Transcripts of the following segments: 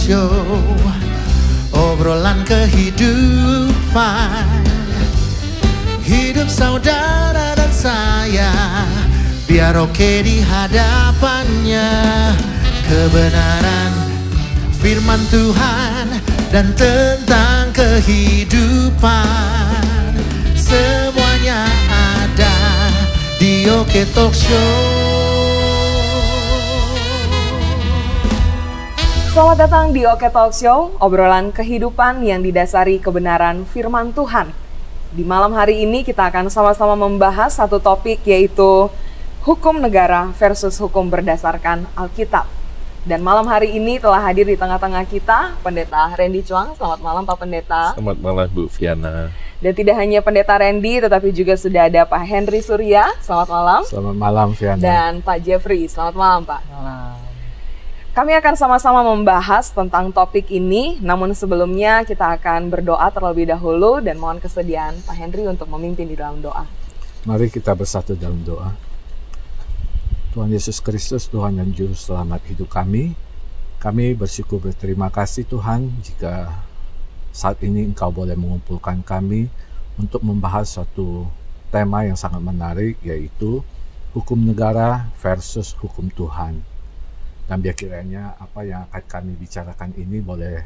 Show, obrolan kehidupan, hidup saudara dan saya, biar oke di hadapannya. Kebenaran firman Tuhan dan tentang kehidupan, semuanya ada di Oke Talk Show. Selamat datang di Oke Talk Show, obrolan kehidupan yang didasari kebenaran firman Tuhan. Di malam hari ini kita akan sama-sama membahas satu topik, yaitu hukum negara versus hukum berdasarkan Alkitab. Dan malam hari ini telah hadir di tengah-tengah kita Pendeta Randy Chuang. Selamat malam Pak Pendeta. Selamat malam Bu Viana. Dan tidak hanya Pendeta Randy, tetapi juga sudah ada Pak Henry Surya. Selamat malam. Selamat malam Viana. Dan Pak Jeffrey. Selamat malam Pak. Malam. Kami akan sama-sama membahas tentang topik ini, namun sebelumnya kita akan berdoa terlebih dahulu dan mohon kesediaan Pak Henry untuk memimpin di dalam doa. Mari kita bersatu dalam doa. Tuhan Yesus Kristus, Tuhan dan Juru Selamat hidup kami bersyukur berterima kasih Tuhan jika saat ini Engkau boleh mengumpulkan kami untuk membahas suatu tema yang sangat menarik, yaitu hukum negara versus hukum Tuhan. Dan biar kiranya apa yang akan kami bicarakan ini boleh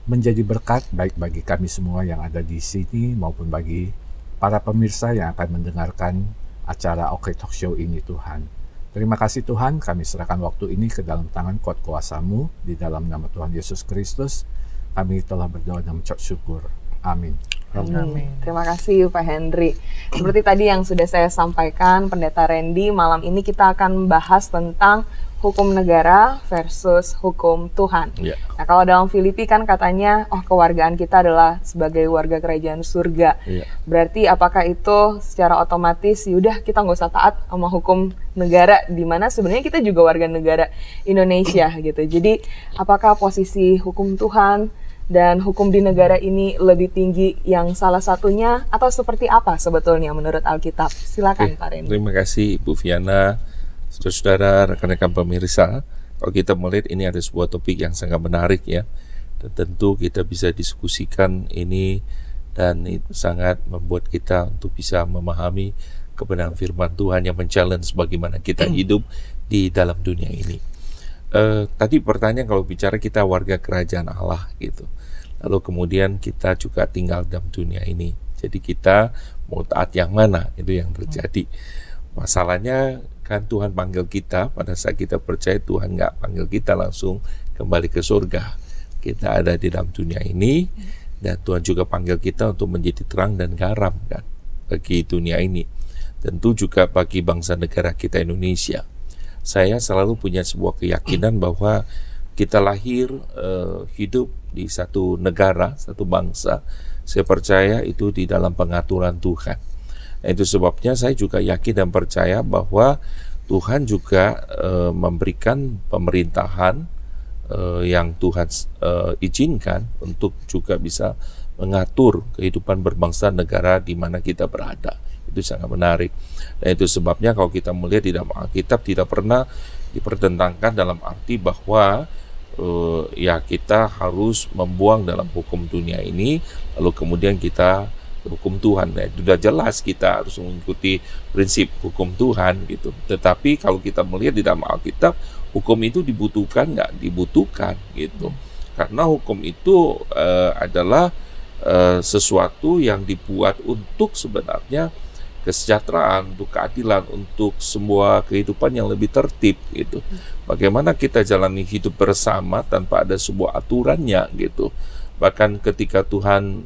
menjadi berkat baik bagi kami semua yang ada di sini maupun bagi para pemirsa yang akan mendengarkan acara Oke Talk Show ini Tuhan. Terima kasih Tuhan, kami serahkan waktu ini ke dalam tangan kuat kuasa-Mu. Di dalam nama Tuhan Yesus Kristus kami telah berdoa dan mengucap syukur. Amin. Amin. Terima kasih Pak Henry. Seperti tadi yang sudah saya sampaikan Pendeta Randy, malam ini kita akan membahas tentang hukum negara versus hukum Tuhan. Nah, kalau dalam Filipi kan katanya, kewargaan kita adalah sebagai warga kerajaan surga. Berarti apakah itu secara otomatis, yaudah kita nggak usah taat sama hukum negara, di mana sebenarnya kita juga warga negara Indonesia gitu. Jadi apakah posisi hukum Tuhan dan hukum di negara ini lebih tinggi yang salah satunya, atau seperti apa sebetulnya menurut Alkitab? Silakan Pak Randy. Terima kasih Bu Viana. Saudara-saudara, rekan-rekan pemirsa, kalau kita melihat ini ada sebuah topik yang sangat menarik ya, dan tentu kita bisa diskusikan ini, dan itu sangat membuat kita untuk bisa memahami kebenaran firman Tuhan yang men-challenge bagaimana kita hidup di dalam dunia ini. Tadi pertanyaan, kalau bicara kita warga kerajaan Allah gitu, lalu kemudian kita juga tinggal dalam dunia ini, jadi kita mau taat yang mana, itu yang terjadi. Masalahnya kan Tuhan panggil kita, pada saat kita percaya Tuhan nggak panggil kita langsung kembali ke surga. Kita ada di dalam dunia ini, dan Tuhan juga panggil kita untuk menjadi terang dan garam kan bagi dunia ini. Tentu juga bagi bangsa negara kita Indonesia. Saya selalu punya sebuah keyakinan bahwa kita lahir hidup di satu negara, satu bangsa. Saya percaya itu di dalam pengaturan Tuhan. Nah, itu sebabnya saya juga yakin dan percaya bahwa Tuhan juga memberikan pemerintahan yang Tuhan izinkan untuk juga bisa mengatur kehidupan berbangsa negara di mana kita berada. Itu sangat menarik. Dan itu sebabnya kalau kita melihat di dalam Alkitab tidak pernah dipertentangkan dalam arti bahwa ya kita harus membuang dalam hukum dunia ini, lalu kemudian kita hukum Tuhan. Nah, itu sudah jelas kita harus mengikuti prinsip hukum Tuhan gitu. Tetapi kalau kita melihat di dalam Alkitab, hukum itu dibutuhkan nggak? Dibutuhkan gitu. Karena hukum itu adalah sesuatu yang dibuat untuk sebenarnya kesejahteraan, untuk keadilan, untuk semua kehidupan yang lebih tertib gitu. Bagaimana kita jalani hidup bersama tanpa ada sebuah aturannya gitu. Bahkan ketika Tuhan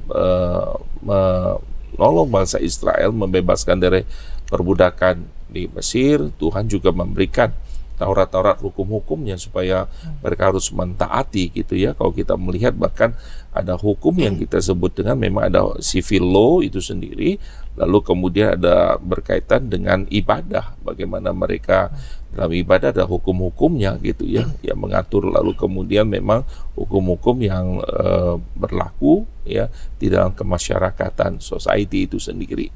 menolong bangsa Israel membebaskan dari perbudakan di Mesir, Tuhan juga memberikan Taurat-Taurat hukum-hukumnya supaya mereka harus mentaati gitu ya. Kalau kita melihat bahkan ada hukum yang kita sebut dengan memang ada civil law itu sendiri, lalu kemudian ada berkaitan dengan ibadah, bagaimana mereka dalam ibadah ada hukum-hukumnya gitu ya, yang mengatur. Lalu kemudian memang hukum-hukum yang berlaku ya di dalam kemasyarakatan, society itu sendiri.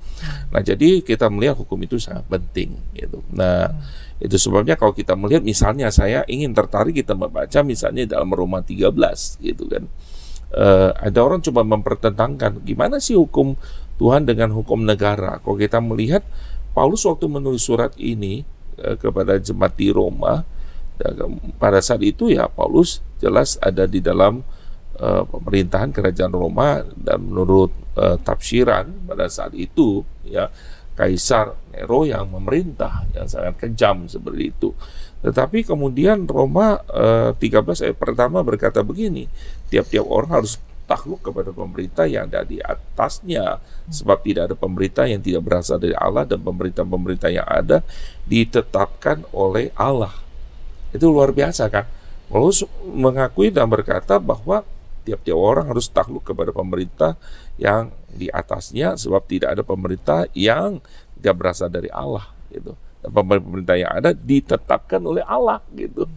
Nah, jadi kita melihat hukum itu sangat penting gitu. Nah, itu sebabnya kalau kita melihat misalnya saya ingin tertarik kita membaca misalnya dalam Roma 13 gitu kan. Ada orang coba mempertentangkan gimana sih hukum Tuhan dengan hukum negara. Kalau kita melihat Paulus waktu menulis surat ini kepada jemaat di Roma, pada saat itu ya Paulus jelas ada di dalam pemerintahan kerajaan Roma, dan menurut tafsiran pada saat itu ya Kaisar Nero yang memerintah, yang sangat kejam seperti itu. Tetapi kemudian Roma 13 ayat pertama berkata begini, tiap-tiap orang harus takluk kepada pemerintah yang ada di atasnya, sebab tidak ada pemerintah yang tidak berasal dari Allah, dan pemerintah-pemerintah yang ada ditetapkan oleh Allah. Itu luar biasa kan? Paulus mengakui dan berkata bahwa tiap-tiap orang harus takluk kepada pemerintah yang di atasnya, sebab tidak ada pemerintah yang tidak berasal dari Allah gitu. Dan pemerintah yang ada ditetapkan oleh Allah gitu.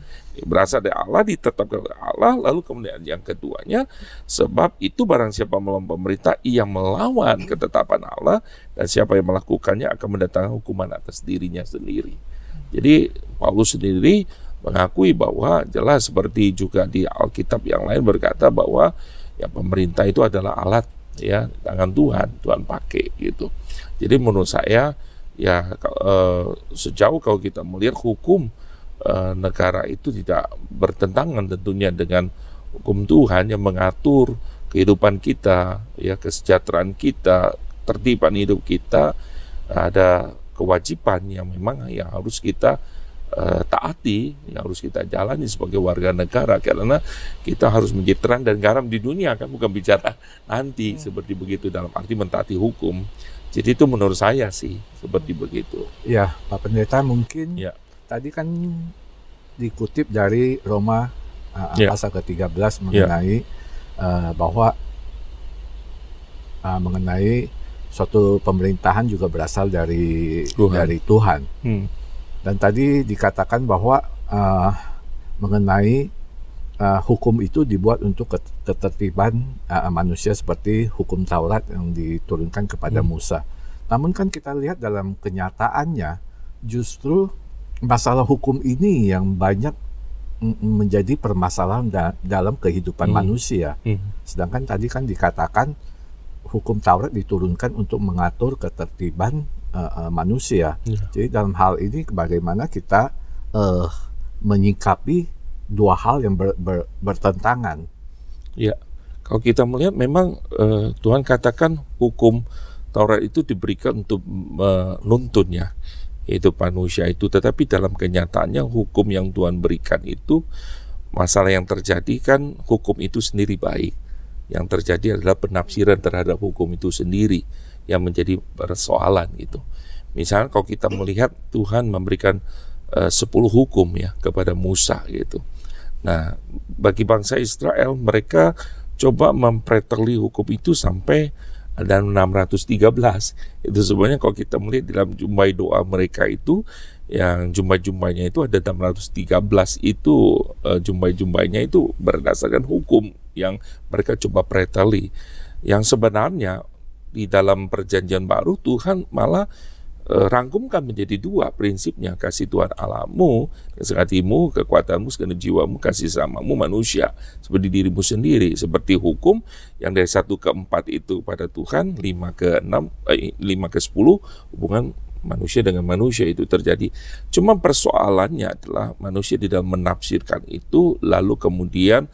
Berasal dari Allah, ditetapkan oleh Allah. Lalu kemudian yang keduanya, sebab itu barang siapa melawan pemerintah, ia melawan ketetapan Allah, dan siapa yang melakukannya akan mendatangkan hukuman atas dirinya sendiri. Jadi Paulus sendiri mengakui bahwa jelas seperti juga di Alkitab yang lain berkata bahwa ya pemerintah itu adalah alat ya tangan Tuhan pakai gitu. Jadi menurut saya ya sejauh kalau kita melihat hukum negara itu tidak bertentangan tentunya dengan hukum Tuhan yang mengatur kehidupan kita, ya kesejahteraan kita, tertiban hidup kita, ada kewajiban yang memang yang harus kita taati, yang harus kita jalani sebagai warga negara, karena kita harus menjadi terang dan garam di dunia kan, bukan bicara nanti seperti begitu dalam arti mentaati hukum. Jadi itu menurut saya sih seperti begitu. Ya, Pak Pendeta, mungkin ya. Tadi kan dikutip dari Roma pasal ke-13 mengenai bahwa mengenai suatu pemerintahan juga berasal dari Tuhan. Dan tadi dikatakan bahwa mengenai hukum itu dibuat untuk ketertiban manusia seperti hukum Taurat yang diturunkan kepada Musa. Namun kan kita lihat dalam kenyataannya justru masalah hukum ini yang banyak menjadi permasalahan dalam kehidupan manusia. Sedangkan tadi kan dikatakan hukum Taurat diturunkan untuk mengatur ketertiban manusia. Jadi dalam hal ini bagaimana kita menyikapi dua hal yang bertentangan. Ya, kalau kita melihat memang Tuhan katakan hukum Taurat itu diberikan untuk menuntun ya, yaitu manusia itu. Tetapi dalam kenyataannya hukum yang Tuhan berikan itu, masalah yang terjadi kan hukum itu sendiri baik. Yang terjadi adalah penafsiran terhadap hukum itu sendiri yang menjadi persoalan gitu. Misalnya kalau kita melihat Tuhan memberikan 10 hukum ya kepada Musa gitu. Nah, bagi bangsa Israel mereka coba mempreteli hukum itu sampai ada 613. Itu sebenarnya kalau kita melihat dalam jumlah doa mereka itu, yang jumlah-jumlahnya itu ada 613 itu jumlah-jumlahnya itu berdasarkan hukum yang mereka coba preteli. Yang sebenarnya di dalam perjanjian baru Tuhan malah rangkumkan menjadi dua prinsipnya: kasih Tuhan Allahmu, kasih hatimu, kekuatanmu, segenap jiwamu, kasih samamu manusia seperti dirimu sendiri. Seperti hukum yang dari 1 ke 4 itu pada Tuhan, 5 ke 10 hubungan manusia dengan manusia itu terjadi. Cuma persoalannya adalah manusia di dalam menafsirkan itu lalu kemudian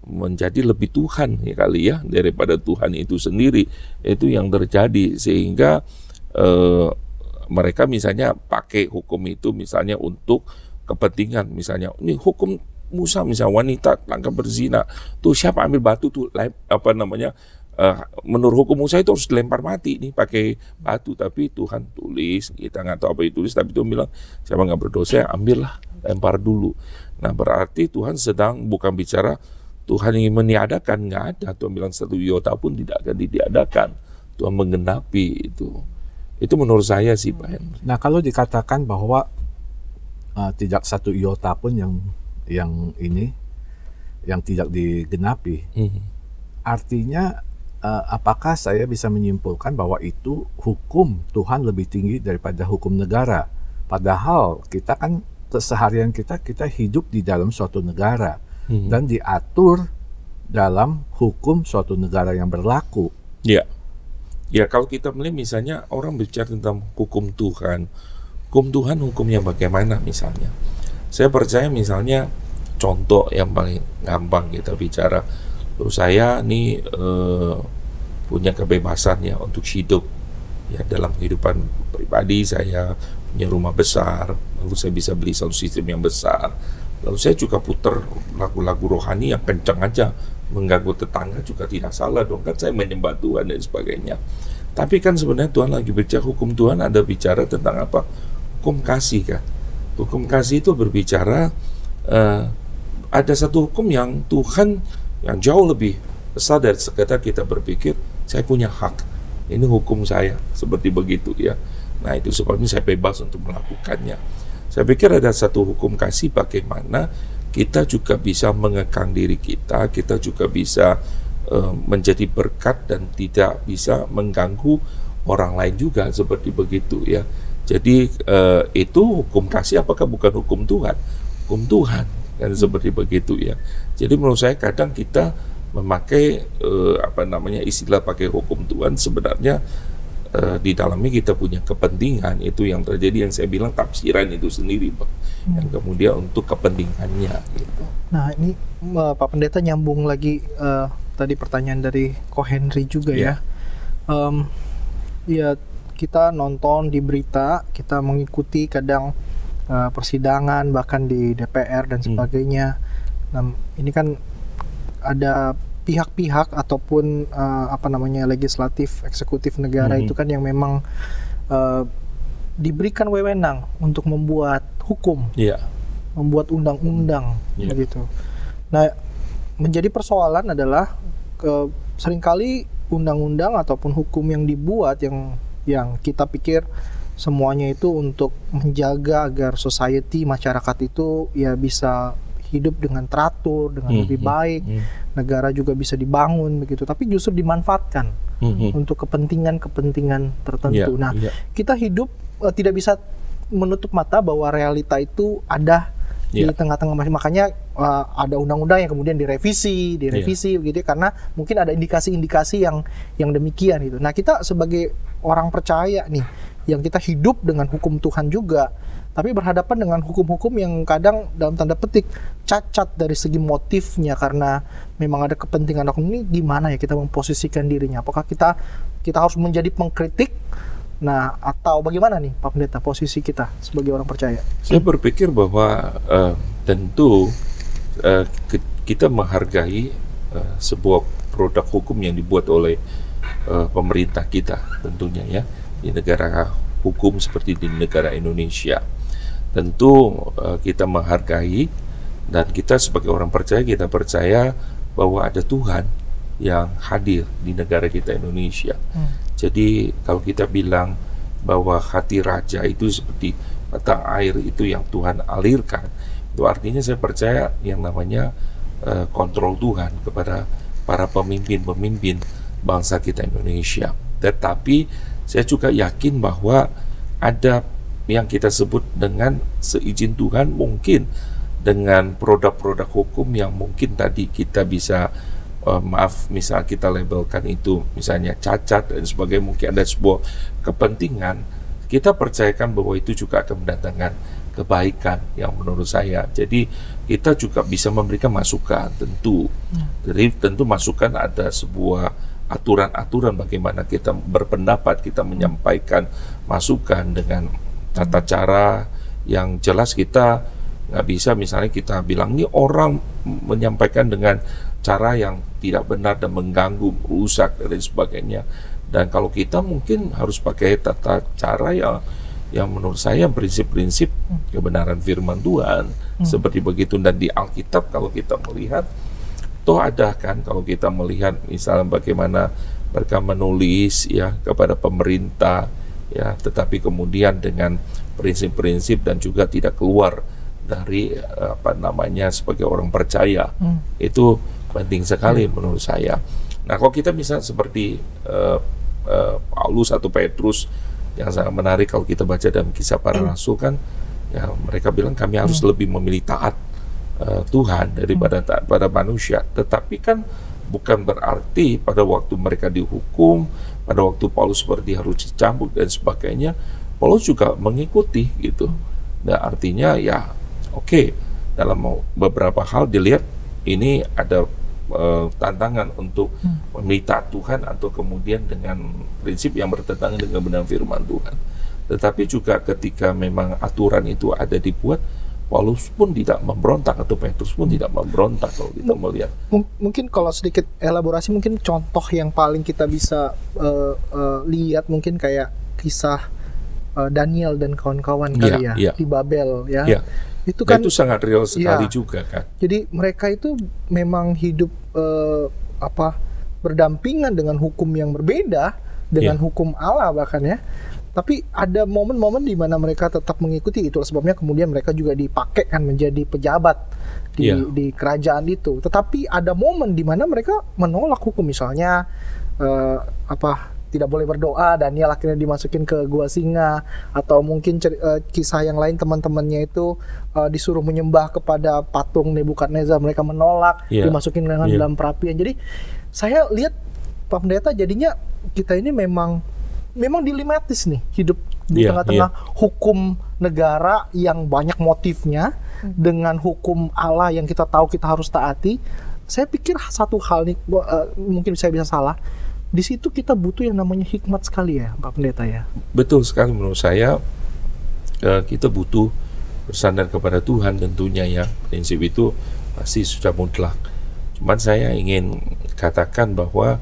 menjadi lebih Tuhan ya kali ya daripada Tuhan itu sendiri. Itu yang terjadi sehingga mereka misalnya pakai hukum itu misalnya untuk kepentingan, misalnya ini hukum Musa misalnya wanita tangkap berzina tuh siapa ambil batu tuh menurut hukum Musa itu harus dilempar mati nih pakai batu, tapi Tuhan tulis, kita nggak tahu apa itu tulis, tapi Tuhan bilang siapa nggak berdosa ambillah, lempar dulu. Nah berarti Tuhan sedang bukan bicara Tuhan ingin meniadakan, nggak ada. Tuhan bilang satu iota pun tidak akan ditiadakan. Tuhan menggenapi itu. Itu menurut saya sih Pak Henry. Nah kalau dikatakan bahwa tidak satu iota pun yang tidak digenapi. Artinya apakah saya bisa menyimpulkan bahwa itu hukum Tuhan lebih tinggi daripada hukum negara? Padahal kita kan keseharian kita hidup di dalam suatu negara dan diatur dalam hukum suatu negara yang berlaku. Ya, kalau kita melihat misalnya orang bicara tentang hukum Tuhan hukumnya bagaimana misalnya? Saya percaya misalnya contoh yang paling gampang kita bicara, saya nih punya kebebasan ya untuk hidup ya dalam kehidupan pribadi. Saya punya rumah besar, lalu saya bisa beli sound system yang besar, lalu saya juga putar lagu-lagu rohani yang kencang aja, mengganggu tetangga juga tidak salah dong, kan saya menyembah Tuhan dan sebagainya. Tapi kan sebenarnya Tuhan lagi bicara, hukum Tuhan ada bicara tentang apa? Hukum kasih kan. Hukum kasih itu berbicara ada satu hukum yang Tuhan yang jauh lebih besar dari sekedar kita berpikir saya punya hak, ini hukum saya, seperti begitu ya. Nah itu sebabnya saya bebas untuk melakukannya. Saya pikir ada satu hukum kasih bagaimana kita juga bisa mengekang diri kita juga bisa menjadi berkat dan tidak bisa mengganggu orang lain juga, seperti begitu ya. Jadi itu hukum kasih, apakah bukan hukum Tuhan? Hukum Tuhan kan, seperti begitu ya. Jadi menurut saya kadang kita memakai istilah pakai hukum Tuhan, sebenarnya di dalamnya kita punya kepentingan. Itu yang terjadi, yang saya bilang tafsiran itu sendiri Pak, yang kemudian untuk kepentingannya gitu. Nah ini Pak Pendeta nyambung lagi tadi pertanyaan dari Ko Henry juga ya. Ya kita nonton di berita, kita mengikuti kadang persidangan bahkan di DPR dan sebagainya. Nah ini kan ada pihak-pihak ataupun legislatif, eksekutif negara itu kan yang memang diberikan wewenang untuk membuat hukum, membuat undang-undang begitu. Nah, menjadi persoalan adalah seringkali undang-undang ataupun hukum yang dibuat yang kita pikir semuanya itu untuk menjaga agar society, masyarakat itu ya bisa hidup dengan teratur, dengan lebih baik, negara juga bisa dibangun begitu, tapi justru dimanfaatkan untuk kepentingan tertentu. Kita hidup tidak bisa menutup mata bahwa realita itu ada di tengah-tengah, makanya ada undang-undang yang kemudian direvisi begitu, karena mungkin ada indikasi-indikasi yang demikian gitu. Nah, kita sebagai orang percaya nih, yang kita hidup dengan hukum Tuhan juga, tapi berhadapan dengan hukum-hukum yang kadang dalam tanda petik cacat dari segi motifnya karena memang ada kepentingan hukum. Ini gimana ya kita memposisikan dirinya? Apakah kita harus menjadi pengkritik? Nah, atau bagaimana nih Pak Pendeta posisi kita sebagai orang percaya? Saya berpikir bahwa tentu kita menghargai sebuah produk hukum yang dibuat oleh pemerintah kita tentunya ya, di negara hukum seperti di negara Indonesia. Tentu kita menghargai, dan kita sebagai orang percaya, kita percaya bahwa ada Tuhan yang hadir di negara kita Indonesia. Jadi kalau kita bilang bahwa hati raja itu seperti batang air itu yang Tuhan alirkan, itu artinya saya percaya yang namanya kontrol Tuhan kepada para pemimpin bangsa kita Indonesia. Tetapi saya juga yakin bahwa ada yang kita sebut dengan seizin Tuhan, mungkin dengan produk-produk hukum yang mungkin tadi kita bisa misal kita labelkan itu misalnya cacat dan sebagainya, mungkin ada sebuah kepentingan, kita percayakan bahwa itu juga akan mendatangkan kebaikan yang menurut saya. Jadi kita juga bisa memberikan masukan tentu. Jadi tentu masukan ada sebuah aturan-aturan bagaimana kita berpendapat, kita menyampaikan masukan dengan tata cara yang jelas. Kita nggak bisa misalnya kita bilang ini orang menyampaikan dengan cara yang tidak benar dan mengganggu, merusak dan sebagainya. Dan kalau kita mungkin harus pakai tata cara yang menurut saya prinsip-prinsip kebenaran firman Tuhan seperti begitu. Dan di Alkitab kalau kita melihat, toh ada kan, kalau kita melihat misalnya bagaimana mereka menulis ya kepada pemerintah ya, tetapi kemudian dengan prinsip-prinsip dan juga tidak keluar dari sebagai orang percaya. Itu penting sekali menurut saya. Nah, kalau kita misalnya seperti Paulus atau Petrus yang sangat menarik kalau kita baca dalam Kisah Para Rasul kan, ya mereka bilang kami harus lebih memilih taat Tuhan daripada taat pada manusia. Tetapi kan bukan berarti pada waktu mereka dihukum, pada waktu Paulus seperti harus dicambuk dan sebagainya, Paulus juga mengikuti gitu. Nah, artinya ya oke, dalam beberapa hal dilihat ini ada tantangan untuk memilih taat Tuhan atau kemudian dengan prinsip yang bertentangan dengan benar firman Tuhan. Tetapi juga ketika memang aturan itu ada dibuat, Paulus pun tidak memberontak atau Petrus pun tidak memberontak kalau kita melihat. Mungkin kalau sedikit elaborasi, mungkin contoh yang paling kita bisa lihat mungkin kayak kisah Daniel dan kawan-kawan kali di Babel ya. Itu kan itu sangat real sekali juga kan. Jadi mereka itu memang hidup berdampingan dengan hukum yang berbeda dengan hukum Allah bahkan ya. Tapi ada momen-momen di mana mereka tetap mengikuti. Itulah sebabnya kemudian mereka juga dipakai kan menjadi pejabat di kerajaan itu. Tetapi ada momen di mana mereka menolak hukum, misalnya tidak boleh berdoa, Daniel akhirnya dimasukin ke gua singa, atau mungkin kisah yang lain teman-temannya itu disuruh menyembah kepada patung Nebukadnezar, mereka menolak, dimasukin dalam perapian. Jadi saya lihat Pak Pendeta, jadinya kita ini memang dilematis nih, hidup di tengah-tengah hukum negara yang banyak motifnya dengan hukum Allah yang kita tahu kita harus taati. Saya pikir satu hal nih, mungkin saya bisa salah, di situ kita butuh yang namanya hikmat sekali ya Pak Pendeta ya. Betul sekali menurut saya, kita butuh bersandar kepada Tuhan tentunya ya, prinsip itu pasti sudah mutlak. Cuman saya ingin katakan bahwa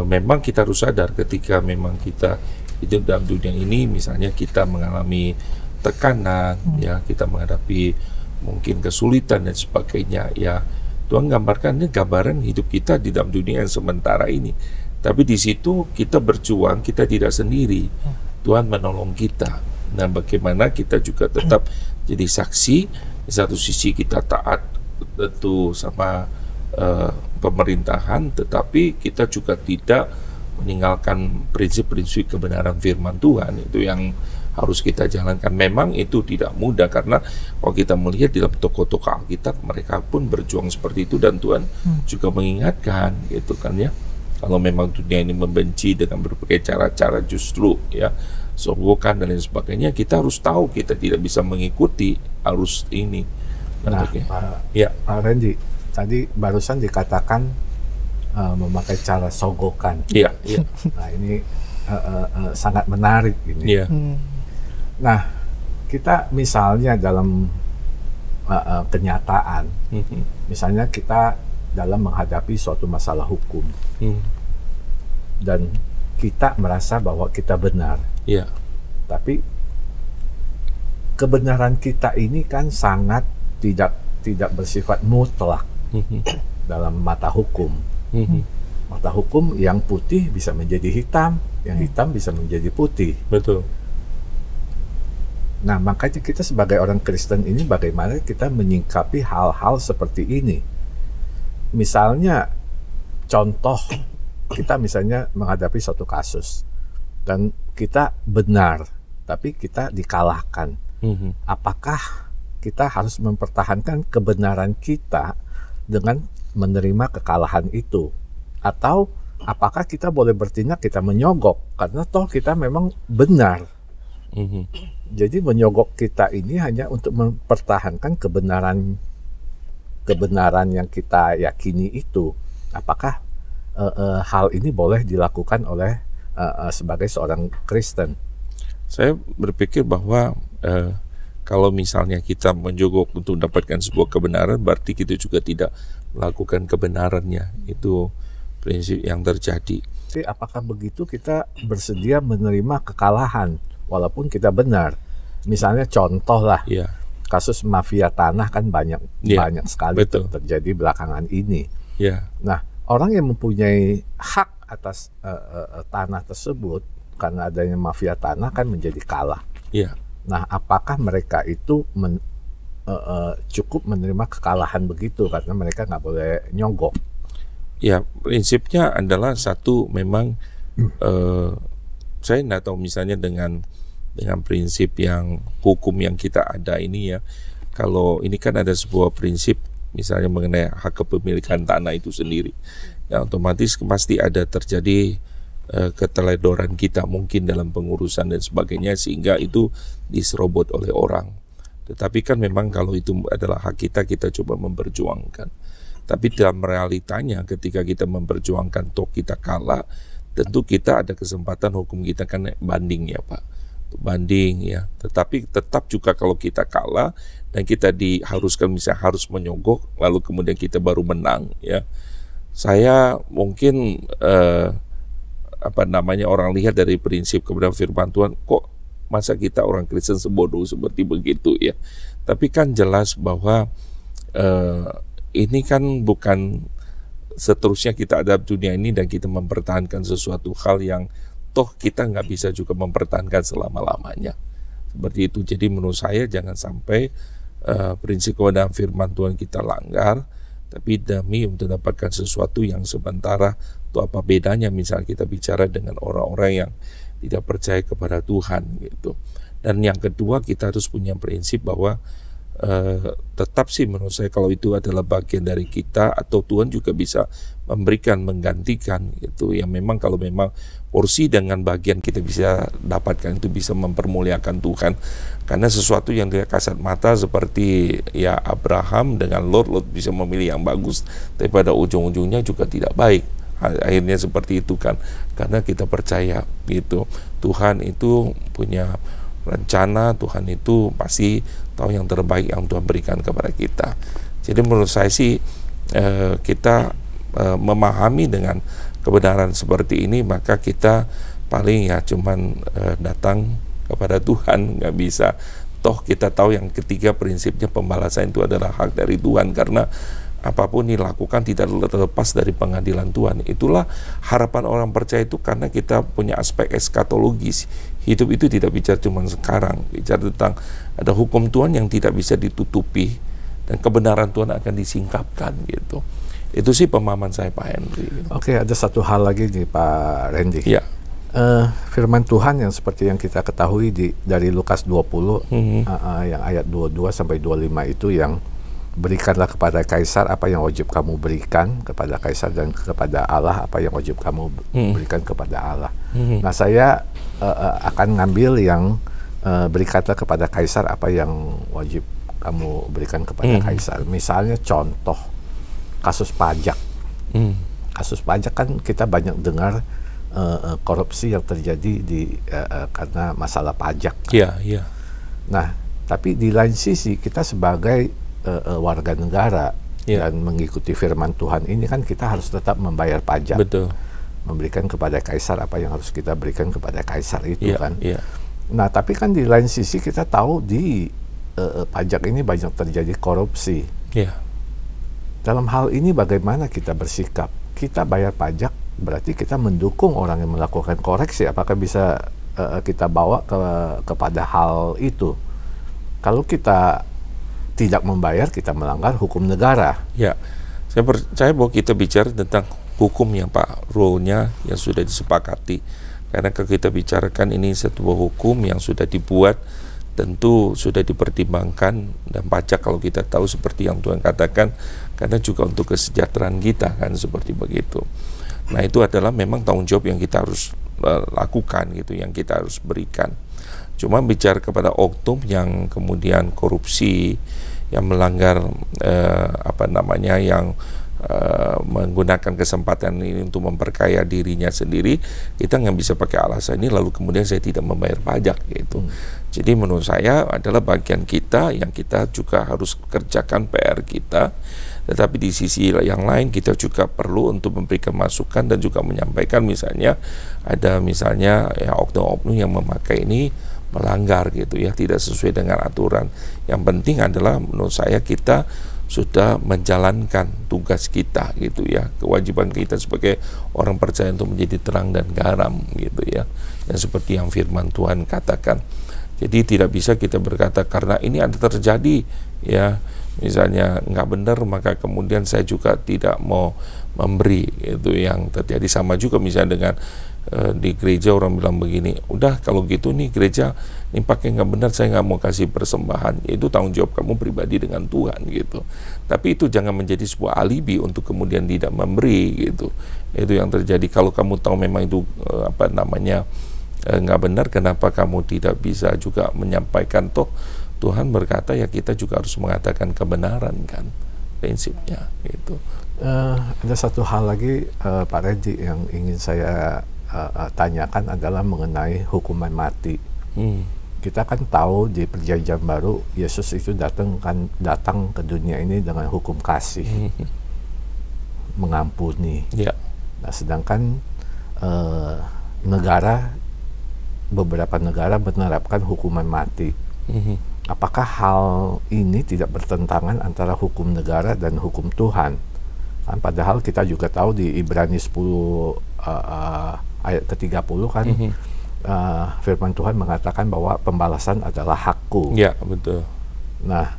memang kita harus sadar ketika memang kita hidup dalam dunia ini, misalnya kita mengalami tekanan, ya kita menghadapi mungkin kesulitan dan sebagainya, ya Tuhan gambarkan ini gambaran hidup kita di dalam dunia yang sementara ini. Tapi di situ kita berjuang, kita tidak sendiri. Tuhan menolong kita. Nah, bagaimana kita juga tetap jadi saksi. Di satu sisi kita taat tentu sama pemerintahan, tetapi kita juga tidak meninggalkan prinsip-prinsip kebenaran firman Tuhan. Itu yang harus kita jalankan. Memang itu tidak mudah, karena kalau kita melihat di dalam tokoh-tokoh Alkitab, mereka pun berjuang seperti itu, dan Tuhan juga mengingatkan gitu kan ya. Kalau memang dunia ini membenci dengan berbagai cara-cara, justru ya sogokan dan lain sebagainya, kita harus tahu kita tidak bisa mengikuti arus ini. Pak Randy, tadi barusan dikatakan memakai cara sogokan. Nah, ini sangat menarik ini. Nah, kita misalnya dalam kenyataan, misalnya kita dalam menghadapi suatu masalah hukum, dan kita merasa bahwa kita benar. Tapi kebenaran kita ini kan sangat tidak bersifat mutlak dalam mata hukum. Mata hukum, yang putih bisa menjadi hitam, yang hitam bisa menjadi putih. Betul. Nah, makanya kita sebagai orang Kristen ini bagaimana kita menyikapi hal-hal seperti ini. Misalnya, contoh, kita misalnya menghadapi suatu kasus dan kita benar, tapi kita dikalahkan. Apakah kita harus mempertahankan kebenaran kita dengan menerima kekalahan itu? Atau apakah kita boleh bertindak, kita menyogok karena toh kita memang benar? Jadi menyogok kita ini hanya untuk mempertahankan kebenaran yang kita yakini itu. Apakah hal ini boleh dilakukan oleh sebagai seorang Kristen? Saya berpikir bahwa kalau misalnya kita menjogok untuk mendapatkan sebuah kebenaran, berarti kita juga tidak melakukan kebenarannya. Itu prinsip yang terjadi. Tapi apakah begitu kita bersedia menerima kekalahan walaupun kita benar? Misalnya contoh lah, kasus mafia tanah kan banyak sekali terjadi belakangan ini. Nah, orang yang mempunyai hak atas tanah tersebut karena adanya mafia tanah kan menjadi kalah. Nah, apakah mereka itu cukup menerima kekalahan begitu karena mereka nggak boleh nyogok? Ya, prinsipnya adalah satu, memang saya nggak tahu misalnya dengan prinsip yang hukum yang kita ada ini ya. Kalau ini kan ada sebuah prinsip misalnya mengenai hak kepemilikan tanah itu sendiri, ya otomatis pasti ada terjadi keteledoran kita mungkin dalam pengurusan dan sebagainya sehingga itu diserobot oleh orang. Tetapi kan memang kalau itu adalah hak kita, kita coba memperjuangkan. Tapi dalam realitanya ketika kita memperjuangkan toh kita kalah, tentu kita ada kesempatan hukum kita kan banding ya Pak, banding ya. Tetapi tetap juga kalau kita kalah dan kita diharuskan misalnya harus menyogok, lalu kemudian kita baru menang ya. Saya mungkin orang lihat dari prinsip kebenaran firman Tuhan, kok masa kita orang Kristen sebodoh seperti begitu ya. Tapi kan jelas bahwa ini kan bukan seterusnya kita ada dunia ini dan kita mempertahankan sesuatu hal yang toh kita nggak bisa juga mempertahankan selama-lamanya. Seperti itu. Jadi menurut saya jangan sampai prinsip kebenaran firman Tuhan kita langgar, tapi demi untuk mendapatkan sesuatu yang sementara. Itu apa bedanya misalnya kita bicara dengan orang-orang yang tidak percaya kepada Tuhan gitu. Dan yang kedua, kita harus punya prinsip bahwa tetap sih menurut saya kalau itu adalah bagian dari kita atau Tuhan juga bisa memberikan, menggantikan gitu. Yang memang kalau memang porsi dengan bagian kita bisa dapatkan itu bisa mempermuliakan Tuhan. Karena sesuatu yang tidak kasat mata seperti ya Abraham dengan Lot bisa memilih yang bagus, tapi pada ujung-ujungnya juga tidak baik. Akhirnya seperti itu kan, karena kita percaya gitu Tuhan itu punya rencana, Tuhan itu pasti tahu yang terbaik yang Tuhan berikan kepada kita. Jadi menurut saya sih kita memahami dengan kebenaran seperti ini, maka kita paling ya cuman datang kepada Tuhan, nggak bisa. Toh kita tahu yang ketiga prinsipnya pembalasan itu adalah hak dari Tuhan, karena apapun dilakukan tidak terlepas dari pengadilan Tuhan. Itulah harapan orang percaya itu, karena kita punya aspek eskatologis. Hidup itu tidak bicara cuma sekarang, bicara tentang ada hukum Tuhan yang tidak bisa ditutupi dan kebenaran Tuhan akan disingkapkan gitu. Itu sih pemahaman saya Pak Henry. Oke, ada satu hal lagi nih Pak Randy. Ya. Firman Tuhan yang seperti yang kita ketahui dari Lukas 20 yang ayat 22 sampai 25 itu yang berikanlah kepada Kaisar apa yang wajib kamu berikan kepada Kaisar, dan kepada Allah apa yang wajib kamu berikan kepada Allah. Nah, saya akan ngambil yang berikanlah kepada Kaisar apa yang wajib kamu berikan kepada Kaisar. Misalnya contoh kasus pajak. Kasus pajak kan kita banyak dengar korupsi yang terjadi karena masalah pajak. Iya, iya. Nah, tapi di lain sisi kita sebagai warga negara dan mengikuti firman Tuhan ini kan kita harus tetap membayar pajak. Betul. Memberikan kepada Kaisar apa yang harus kita berikan kepada Kaisar itu kan. Iya. Nah, tapi kan di lain sisi kita tahu di pajak ini banyak terjadi korupsi. Iya. Dalam hal ini bagaimana kita bersikap? Kita bayar pajak berarti kita mendukung orang yang melakukan koreksi. Apakah bisa kita bawa kepada hal itu? Kalau kita tidak membayar, kita melanggar hukum negara. Ya, saya percaya bahwa kita bicara tentang hukum yang Pak, rule-nya yang sudah disepakati. Karena kalau kita bicarakan ini sebuah hukum yang sudah dibuat, tentu sudah dipertimbangkan, dan pajak kalau kita tahu seperti yang Tuhan katakan, karena juga untuk kesejahteraan kita kan seperti begitu. Nah, itu adalah memang tanggung jawab yang kita harus lakukan gitu, yang kita harus berikan. Cuma bicara kepada oknum yang kemudian korupsi, yang melanggar yang menggunakan kesempatan ini untuk memperkaya dirinya sendiri, kita nggak bisa pakai alasan ini lalu kemudian saya tidak membayar pajak gitu. Jadi menurut saya adalah bagian kita yang kita juga harus kerjakan PR kita. Tetapi di sisi yang lain kita juga perlu untuk memberikan masukan dan juga menyampaikan, misalnya ada misalnya ya oknum-oknum yang memakai ini melanggar gitu ya, tidak sesuai dengan aturan. Yang penting adalah menurut saya kita sudah menjalankan tugas kita gitu ya, kewajiban kita sebagai orang percaya untuk menjadi terang dan garam gitu ya, yang seperti yang firman Tuhan katakan. Jadi tidak bisa kita berkata karena ini ada terjadi ya misalnya nggak benar maka kemudian saya juga tidak mau memberi. Itu yang terjadi. Sama juga misalnya dengan di gereja orang bilang begini, udah kalau gitu nih gereja ini pakai nggak benar, saya nggak mau kasih persembahan. Itu tanggung jawab kamu pribadi dengan Tuhan gitu. Tapi itu jangan menjadi sebuah alibi untuk kemudian tidak memberi gitu. Itu yang terjadi. Kalau kamu tahu memang itu nggak benar, kenapa kamu tidak bisa juga menyampaikan? Toh Tuhan berkata ya kita juga harus mengatakan kebenaran kan, prinsipnya gitu. Ada satu hal lagi Pak Reddy yang ingin saya tanyakan adalah mengenai hukuman mati. Kita kan tahu di Perjanjian Baru Yesus itu datang ke dunia ini dengan hukum kasih, mengampuni. Nah, sedangkan beberapa negara menerapkan hukuman mati. Apakah hal ini tidak bertentangan antara hukum negara dan hukum Tuhan? Padahal kita juga tahu di Ibrani 10 ayat ke-30 kan firman Tuhan mengatakan bahwa pembalasan adalah hakku. Ya, betul. Nah,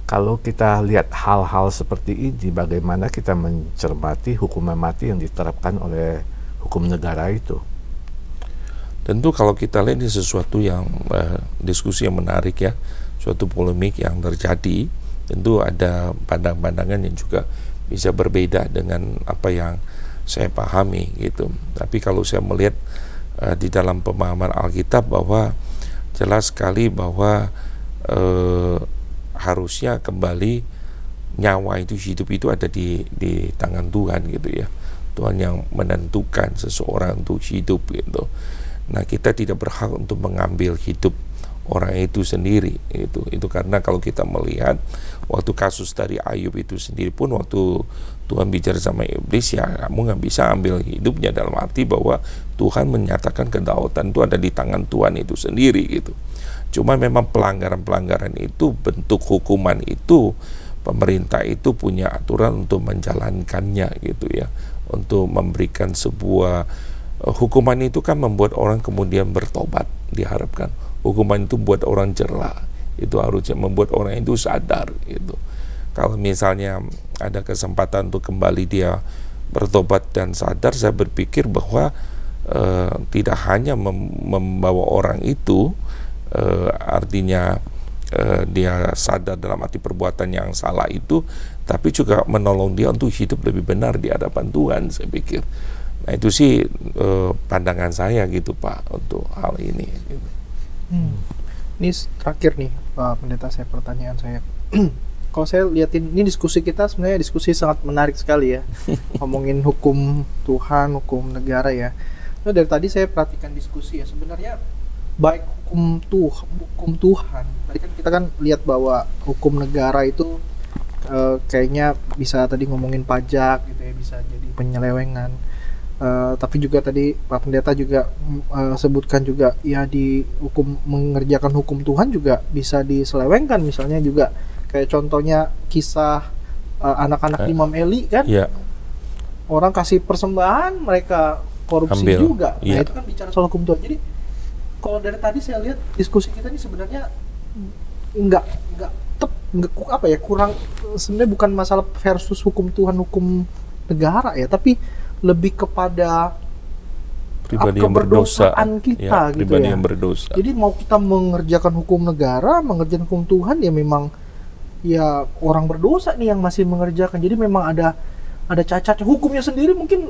kalau kita lihat hal-hal seperti ini, bagaimana kita mencermati hukuman mati yang diterapkan oleh hukum negara itu? Tentu kalau kita lihat ini sesuatu yang diskusi yang menarik ya, suatu polemik yang terjadi. Tentu ada pandangan-pandangan yang juga bisa berbeda dengan apa yang saya pahami gitu. Tapi kalau saya melihat di dalam pemahaman Alkitab bahwa jelas sekali bahwa harusnya kembali nyawa itu, hidup itu ada di tangan Tuhan gitu ya. Tuhan yang menentukan seseorang untuk hidup gitu. Nah, kita tidak berhak untuk mengambil hidup orang itu sendiri itu karena kalau kita melihat waktu kasus dari Ayub itu sendiri pun, waktu Tuhan bicara sama iblis, ya kamu nggak bisa ambil hidupnya, dalam arti bahwa Tuhan menyatakan kedaulatan itu ada di tangan Tuhan itu sendiri gitu. Cuma memang pelanggaran-pelanggaran itu, bentuk hukuman itu, pemerintah itu punya aturan untuk menjalankannya gitu ya, untuk memberikan sebuah hukuman. Itu kan membuat orang kemudian bertobat, diharapkan. Hukuman itu buat orang jera, itu harusnya membuat orang itu sadar gitu. Kalau misalnya ada kesempatan untuk kembali dia bertobat dan sadar, saya berpikir bahwa tidak hanya membawa orang itu artinya dia sadar dalam arti perbuatan yang salah itu, tapi juga menolong dia untuk hidup lebih benar di hadapan Tuhan, saya pikir. Nah, itu sih pandangan saya gitu Pak untuk hal ini gitu. Ini terakhir nih Pak Pendeta, pertanyaan saya. Kalau saya lihatin ini diskusi kita, sebenarnya diskusi sangat menarik sekali ya. Ngomongin hukum Tuhan, hukum negara ya. Nah, dari tadi saya perhatikan diskusi ya, sebenarnya baik hukum Tuhan. Tadi kan kita kan lihat bahwa hukum negara itu kayaknya bisa tadi ngomongin pajak gitu ya, bisa jadi penyelewengan. Tapi juga tadi Pak Pendeta juga sebutkan juga ya, di hukum, mengerjakan hukum Tuhan juga bisa diselewengkan. Misalnya juga kayak contohnya kisah anak-anak Imam Eli kan, orang kasih persembahan mereka korupsi juga. Nah itu kan bicara soal hukum Tuhan. Jadi kalau dari tadi saya lihat diskusi kita ini sebenarnya kurang, sebenarnya bukan masalah versus hukum Tuhan, hukum negara ya, tapi lebih kepada pribadi yang berdosa kita gitu pribadi ya. Yang berdosa. Jadi mau kita mengerjakan hukum negara, mengerjakan hukum Tuhan, ya memang ya orang berdosa nih yang masih mengerjakan. Jadi memang ada cacat. Hukumnya sendiri mungkin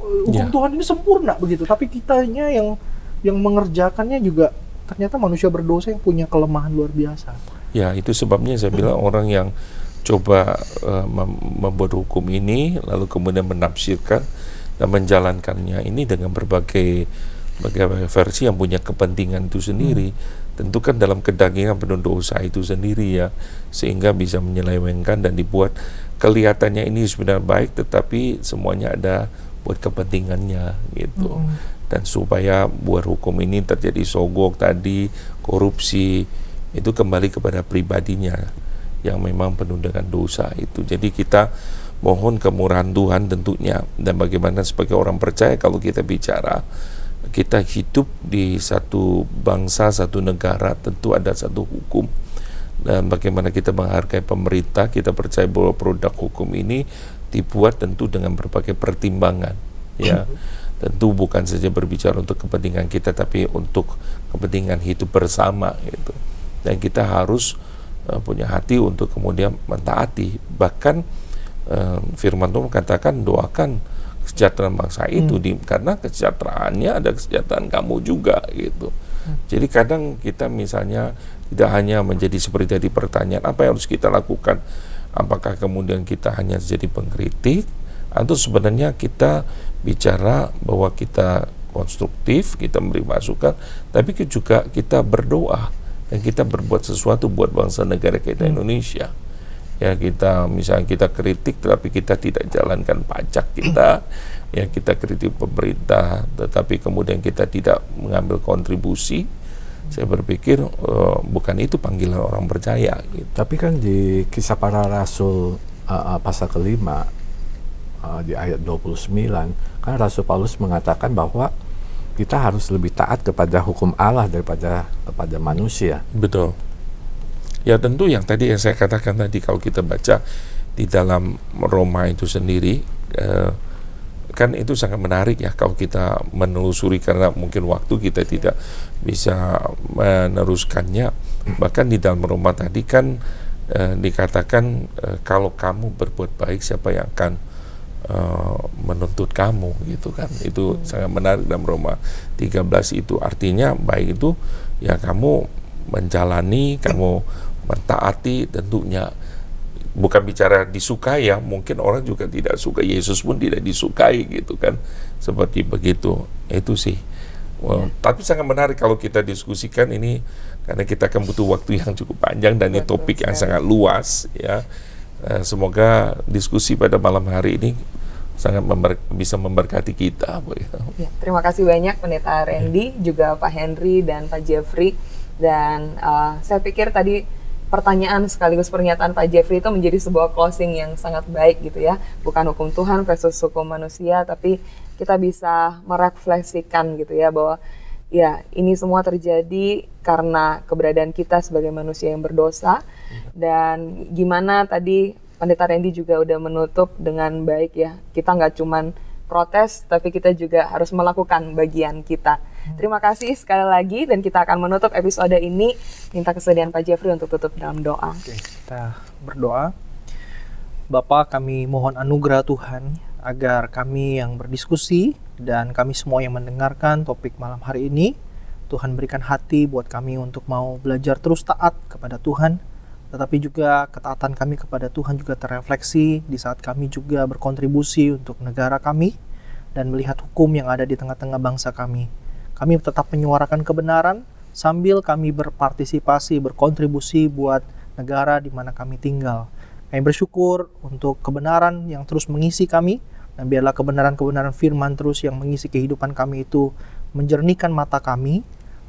hukum Tuhan ini sempurna begitu, tapi kitanya yang mengerjakannya juga ternyata manusia berdosa yang punya kelemahan luar biasa. Ya, itu sebabnya saya bilang orang yang coba membuat hukum ini lalu kemudian menafsirkan dan menjalankannya ini dengan berbagai versi yang punya kepentingan itu sendiri, tentu kan dalam kedagingan penuh dosa itu sendiri ya, sehingga bisa menyelewengkan dan dibuat kelihatannya ini sebenarnya baik, tetapi semuanya ada buat kepentingannya gitu. Dan supaya buat hukum ini terjadi sogok tadi, korupsi, itu kembali kepada pribadinya yang memang penuh dengan dosa itu. Jadi kita mohon kemurahan Tuhan tentunya, dan bagaimana sebagai orang percaya kalau kita bicara kita hidup di satu bangsa, satu negara, tentu ada satu hukum. Dan bagaimana kita menghargai pemerintah, kita percaya bahwa produk hukum ini dibuat tentu dengan berbagai pertimbangan, ya. Tentu bukan saja berbicara untuk kepentingan kita, tapi untuk kepentingan hidup bersama, gitu. Dan kita harus punya hati untuk kemudian mentaati. Bahkan firman Tuhan katakan, doakan kesejahteraan bangsa itu, karena kesejahteraannya ada kesejahteraan kamu juga, gitu. Jadi kadang kita misalnya tidak hanya menjadi seperti tadi pertanyaan, apa yang harus kita lakukan? Apakah kemudian kita hanya jadi pengkritik, atau sebenarnya kita bicara bahwa kita konstruktif, kita memberi masukan, tapi juga kita berdoa dan kita berbuat sesuatu buat bangsa negara kita Indonesia. Ya, kita misalnya kita kritik tetapi kita tidak jalankan pajak kita, ya, kita kritik pemerintah tetapi kemudian kita tidak mengambil kontribusi. Saya berpikir bukan itu panggilan orang percaya, gitu. Tapi kan di Kisah Para Rasul pasal kelima di ayat 29 kan Rasul Paulus mengatakan bahwa kita harus lebih taat kepada hukum Allah daripada kepada manusia. Betul. Ya, tentu yang tadi yang saya katakan tadi, kalau kita baca di dalam Roma itu sendiri, kan itu sangat menarik ya kalau kita menelusuri, karena mungkin waktu kita tidak bisa meneruskannya. Bahkan di dalam Roma tadi kan dikatakan kalau kamu berbuat baik, siapa yang akan menuntut kamu, gitu kan. Itu sangat menarik dalam Roma 13 itu. Artinya baik itu ya kamu menjalani, kamu mentaati, tentunya bukan bicara disukai ya, mungkin orang juga tidak suka, Yesus pun tidak disukai, gitu kan, seperti begitu. Itu sih. Tapi sangat menarik kalau kita diskusikan ini, karena kita akan butuh waktu yang cukup panjang dan ini topik yang sangat luas, ya. Semoga diskusi pada malam hari ini sangat bisa memberkati kita. Ya, terima kasih banyak Pendeta Randy, juga Pak Henry dan Pak Jeffrey. Dan saya pikir tadi pertanyaan sekaligus pernyataan Pak Jeffrey itu menjadi sebuah closing yang sangat baik, gitu ya. Bukan hukum Tuhan versus hukum manusia, tapi kita bisa merefleksikan, gitu ya, bahwa ya ini semua terjadi karena keberadaan kita sebagai manusia yang berdosa. Dan gimana tadi Pendeta Randy juga udah menutup dengan baik ya, kita nggak cuman protes, tapi kita juga harus melakukan bagian kita. Terima kasih sekali lagi, dan kita akan menutup episode ini. Minta kesediaan Pak Jeffrey untuk tutup dalam doa. Oke, kita berdoa. Bapa, kami mohon anugerah Tuhan agar kami yang berdiskusi dan kami semua yang mendengarkan topik malam hari ini, Tuhan berikan hati buat kami untuk mau belajar terus taat kepada Tuhan, tetapi juga ketaatan kami kepada Tuhan juga terrefleksi di saat kami juga berkontribusi untuk negara kami dan melihat hukum yang ada di tengah-tengah bangsa kami. Kami tetap menyuarakan kebenaran sambil kami berpartisipasi, berkontribusi buat negara di mana kami tinggal. Kami bersyukur untuk kebenaran yang terus mengisi kami, dan biarlah kebenaran-kebenaran firman terus yang mengisi kehidupan kami itu menjernihkan mata kami,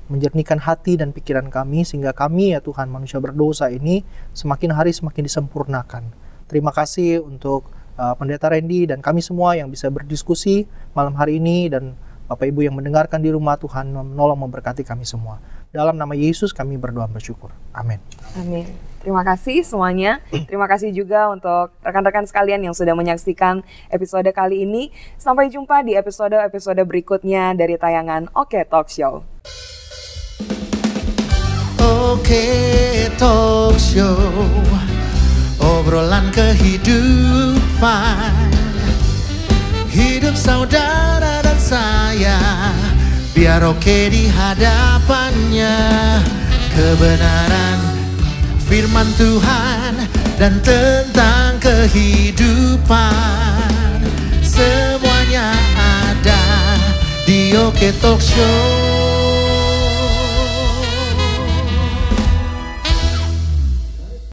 menjernihkan hati dan pikiran kami, sehingga kami ya Tuhan, manusia berdosa ini semakin hari semakin disempurnakan. Terima kasih untuk Pendeta Randy dan kami semua yang bisa berdiskusi malam hari ini, dan Bapak Ibu yang mendengarkan di rumah, Tuhan menolong memberkati kami semua. Dalam nama Yesus kami berdoa bersyukur. Amin. Amin. Terima kasih semuanya. Terima kasih juga untuk rekan-rekan sekalian yang sudah menyaksikan episode kali ini. Sampai jumpa di episode-episode berikutnya dari tayangan Oke Talk Show. Oke Talk Show, obrolan kehidupan, hidup saudara dan saya, biar oke di hadapannya. Kebenaran firman Tuhan dan tentang kehidupan, semuanya ada di Oke Talk Show.